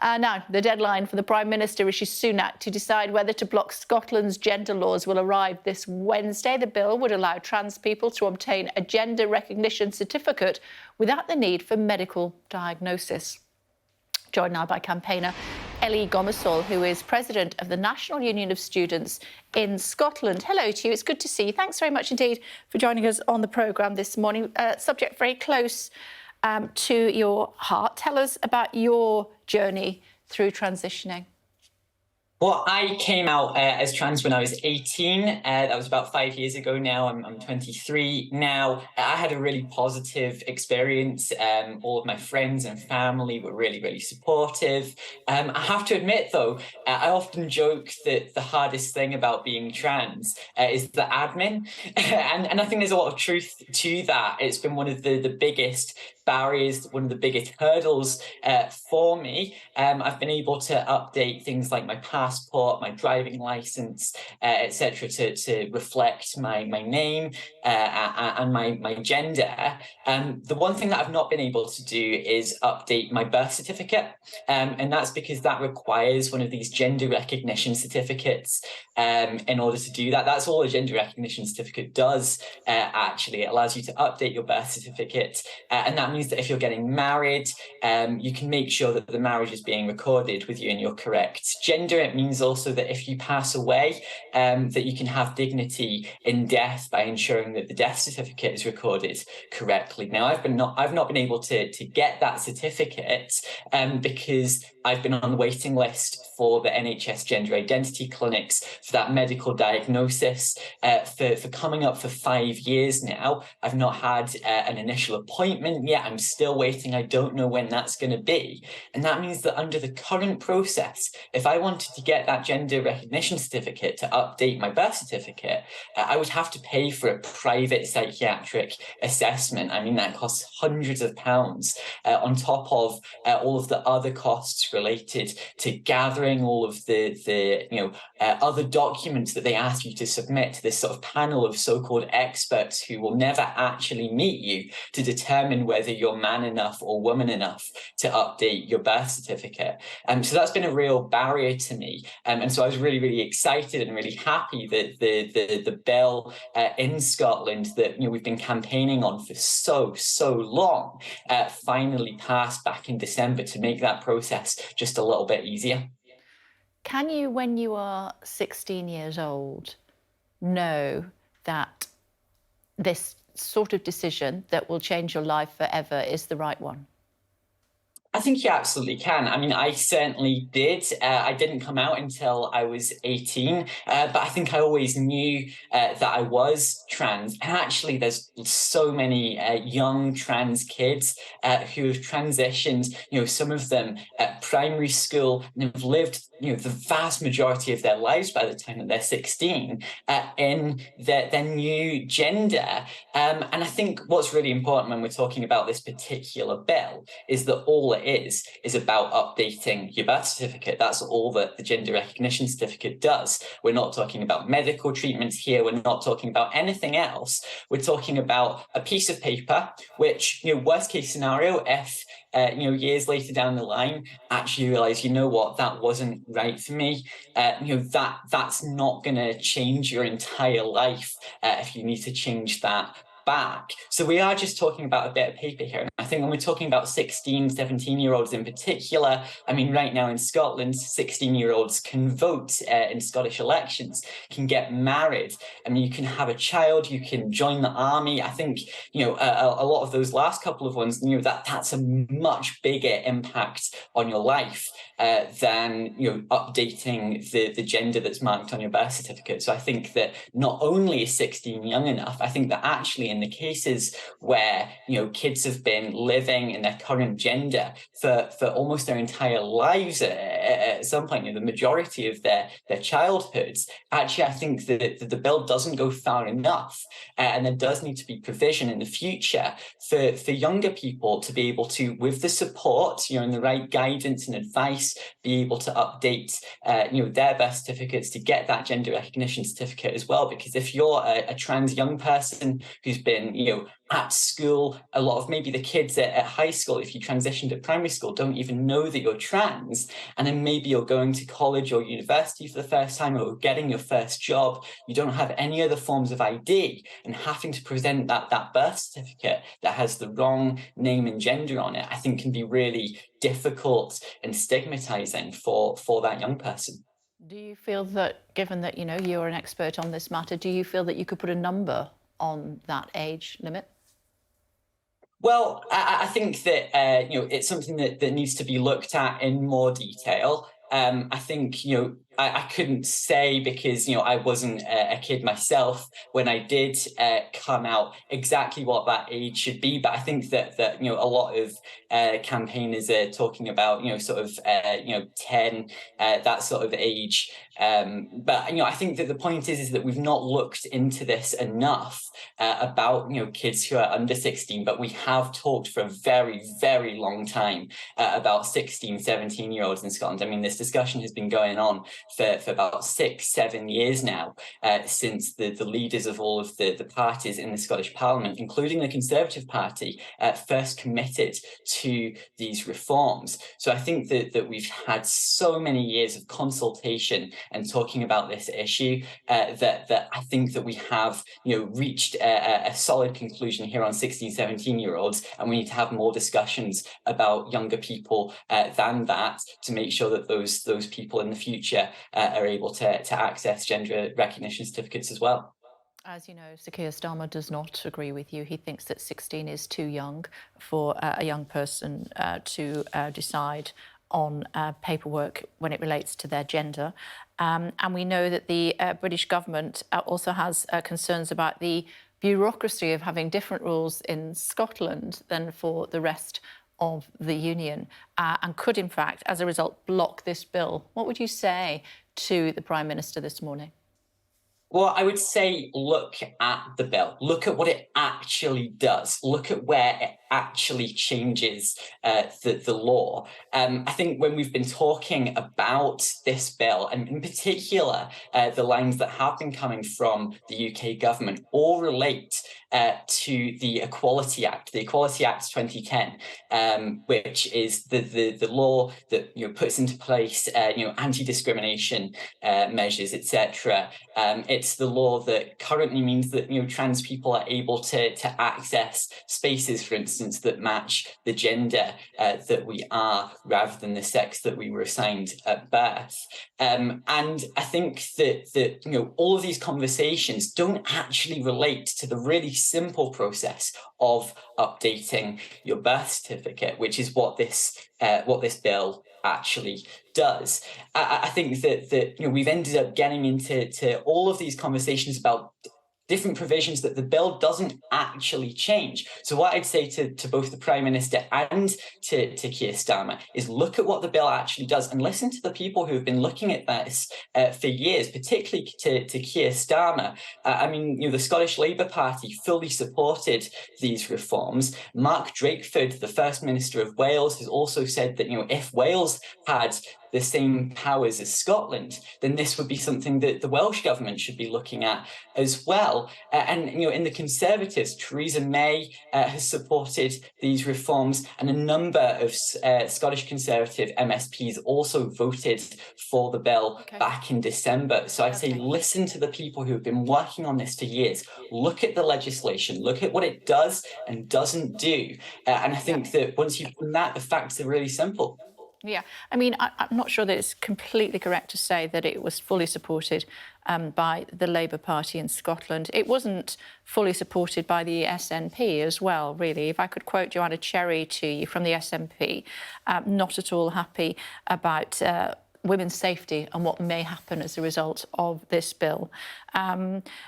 Now, the deadline for the Prime Minister, Rishi Sunak, to decide whether to block Scotland's gender laws will arrive this Wednesday. The bill would allow trans people to obtain a gender recognition certificate without the need for medical diagnosis. Joined now by campaigner Ellie Gomersall, who is president of the National Union of Students in Scotland. Hello to you. It's good to see you. Thanks very much indeed for joining us on the programme this morning. Subject very close to your heart. Tell us about your journey through transitioning. Well, I came out as trans when I was 18. That was about 5 years ago now. I'm 23 now. I had a really positive experience. All of my friends and family were really, really supportive. I have to admit, though, I often joke that the hardest thing about being trans is the admin. and I think there's a lot of truth to that. It's been one of the biggest barriers, one of the biggest hurdles for me. I've been able to update things like my passport, my driving license, etc., to reflect my name and my gender. The one thing that I've not been able to do is update my birth certificate, and that's because that requires one of these gender recognition certificates in order to do that. That's all a gender recognition certificate does, actually. It allows you to update your birth certificate, and that means that if you're getting married, you can make sure that the marriage is being recorded with you in your correct gender. It means also that if you pass away, that you can have dignity in death by ensuring that the death certificate is recorded correctly. Now, I've not been able to get that certificate because I've been on the waiting list for the NHS gender identity clinics for that medical diagnosis for coming up for 5 years now. I've not had an initial appointment yet. I'm still waiting. I don't know when that's going to be. And that means that under the current process, if I wanted to get that gender recognition certificate to update my birth certificate, I would have to pay for a private psychiatric assessment. I mean, that costs hundreds of pounds on top of all of the other costs related to gathering all of the other documents that they ask you to submit to this sort of panel of so-called experts who will never actually meet you to determine whether you're man enough or woman enough to update your birth certificate. So that's been a real barrier to me. And so I was really, really excited and really happy that the bill in Scotland that we've been campaigning on for so long finally passed back in December to make that process just a little bit easier. Can you, when you are 16 years old, know that this sort of decision that will change your life forever is the right one? I think you absolutely can. I mean, I certainly did. I didn't come out until I was 18, but I think I always knew that I was trans. And actually, there's so many young trans kids who have transitioned, some of them at primary school and have lived, the vast majority of their lives by the time that they're 16 in their new gender. And I think what's really important when we're talking about this particular bill is that all it is about updating your birth certificate. That's all that the gender recognition certificate does. We're not talking about medical treatments here. We're not talking about anything else. We're talking about a piece of paper, which, worst case scenario, if years later down the line, actually realize, what, that wasn't right for me. That's not going to change your entire life if you need to change that back. So we are just talking about a bit of paper here. And I think when we're talking about 16, 17-year-olds in particular, I mean, right now in Scotland, 16-year-olds can vote in Scottish elections, can get married. I mean, you can have a child, you can join the army. I think, a lot of those last couple of ones, that's a much bigger impact on your life than, updating the gender that's marked on your birth certificate. So I think that not only is 16 young enough, I think that actually in the cases where, kids have been living in their current gender for almost their entire lives at some point, the majority of their childhoods, actually, I think that the bill doesn't go far enough. And there does need to be provision in the future for younger people to be able to, with the support, and the right guidance and advice, be able to update, their birth certificates to get that gender recognition certificate as well. Because if you're a trans young person who's been, at school, a lot of maybe the kids at high school, if you transition to primary school, don't even know that you're trans. And then maybe you're going to college or university for the first time, or getting your first job. You don't have any other forms of ID, and having to present that birth certificate that has the wrong name and gender on it, I think can be really difficult and stigmatizing for that young person. Do you feel that, given that, you're an expert on this matter, do you feel that you could put a number on that age limit? Well, I think that it's something that needs to be looked at in more detail. I think I couldn't say, because I wasn't a kid myself when I did come out, exactly what that age should be. But I think that a lot of campaigners are talking about 10, that sort of age. But I think that the point is that we've not looked into this enough about kids who are under 16, but we have talked for a very, very long time about 16, 17-year-olds in Scotland. I mean, this discussion has been going on for about 6-7 years now, since the leaders of all of the parties in the Scottish Parliament, including the Conservative Party, first committed to these reforms. So I think that we've had so many years of consultation and talking about this issue, that I think that we have reached a solid conclusion here on 16, 17-year-olds, and we need to have more discussions about younger people than that, to make sure that those people in the future are able to access gender recognition certificates as well. As you know, Sir Keir Starmer does not agree with you. He thinks that 16 is too young for a young person to decide on paperwork when it relates to their gender. And we know that the British government also has concerns about the bureaucracy of having different rules in Scotland than for the rest of the Union, and could, in fact, as a result, block this bill. What would you say to the Prime Minister this morning? Well, I would say look at the bill, look at what it actually does, look at where it actually changes the law. I think when we've been talking about this bill, and in particular, the lines that have been coming from the UK government all relate to the Equality Act, the Equality Act 2010, which is the law that puts into place anti-discrimination measures, etc. It's the law that currently means that trans people are able to access spaces, for instance, that match the gender that we are, rather than the sex that we were assigned at birth. And I think that all of these conversations don't actually relate to the really simple process of updating your birth certificate, which is what this bill actually does. I think that we've ended up getting into all of these conversations about different provisions that the bill doesn't actually change. So what I'd say to both the Prime Minister and to Keir Starmer is look at what the bill actually does, and listen to the people who have been looking at this for years, particularly to Keir Starmer. I mean, the Scottish Labour Party fully supported these reforms. Mark Drakeford, the First Minister of Wales, has also said that if Wales had the same powers as Scotland, then this would be something that the Welsh government should be looking at as well. And in the Conservatives, Theresa May has supported these reforms, and a number of Scottish Conservative MSPs also voted for the bill back in December. So I'd say listen to the people who have been working on this for years. Look at the legislation, look at what it does and doesn't do. And I think that once you've done that, the facts are really simple. Yeah, I mean, I'm not sure that it's completely correct to say that it was fully supported by the Labour Party in Scotland. It wasn't fully supported by the SNP as well, really. If I could quote Joanna Cherry to you from the SNP, not at all happy about women's safety and what may happen as a result of this bill.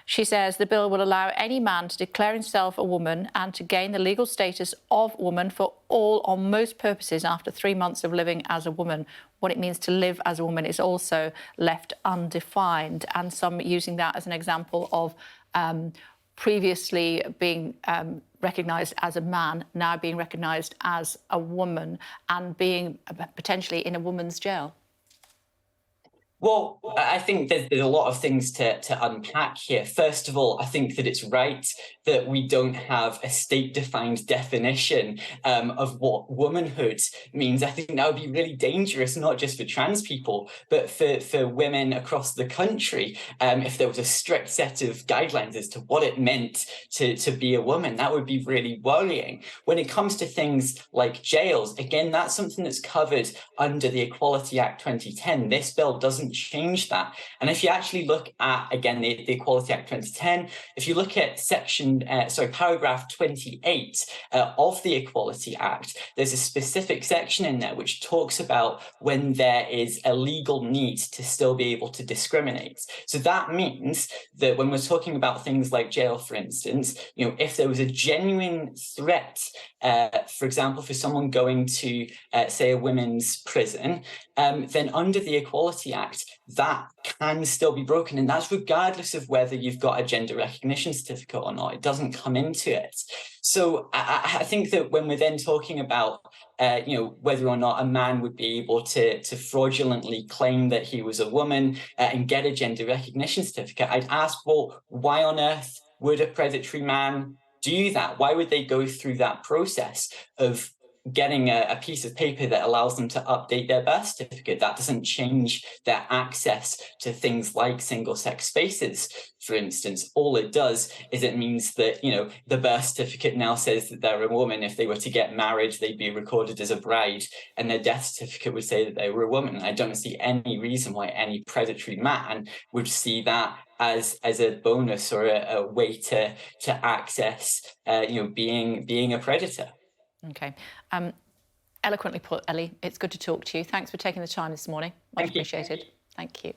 She says the bill will allow any man to declare himself a woman and to gain the legal status of woman for all on most purposes after 3 months of living as a woman. What it means to live as a woman is also left undefined, and some using that as an example of previously being recognised as a man, now being recognised as a woman and being potentially in a woman's jail. Well, I think there's a lot of things to unpack here. First of all, I think that it's right that we don't have a state-defined definition of what womanhood means. I think that would be really dangerous, not just for trans people, but for women across the country. If there was a strict set of guidelines as to what it meant to be a woman, that would be really worrying. When it comes to things like jails, again, that's something that's covered under the Equality Act 2010. This bill doesn't change that. And if you actually look at, again, the Equality Act 2010, if you look at paragraph 28 of the Equality Act, there's a specific section in there which talks about when there is a legal need to still be able to discriminate. So that means that when we're talking about things like jail, for instance, if there was a genuine threat, for example, for someone going to, say, a women's prison, then under the Equality Act, that can still be broken. And that's regardless of whether you've got a gender recognition certificate or not. It doesn't come into it. So I think that when we're then talking about whether or not a man would be able to fraudulently claim that he was a woman and get a gender recognition certificate, I'd ask, well, why on earth would a predatory man do that? Why would they go through that process of getting a piece of paper that allows them to update their birth certificate? That doesn't change their access to things like single-sex spaces, for instance. All it does is it means that, the birth certificate now says that they're a woman. If they were to get married, they'd be recorded as a bride, and their death certificate would say that they were a woman. I don't see any reason why any predatory man would see that as a bonus or a way to access, being a predator. Okay. Eloquently put, Ellie. It's good to talk to you. Thanks for taking the time this morning. Much appreciated. Thank you.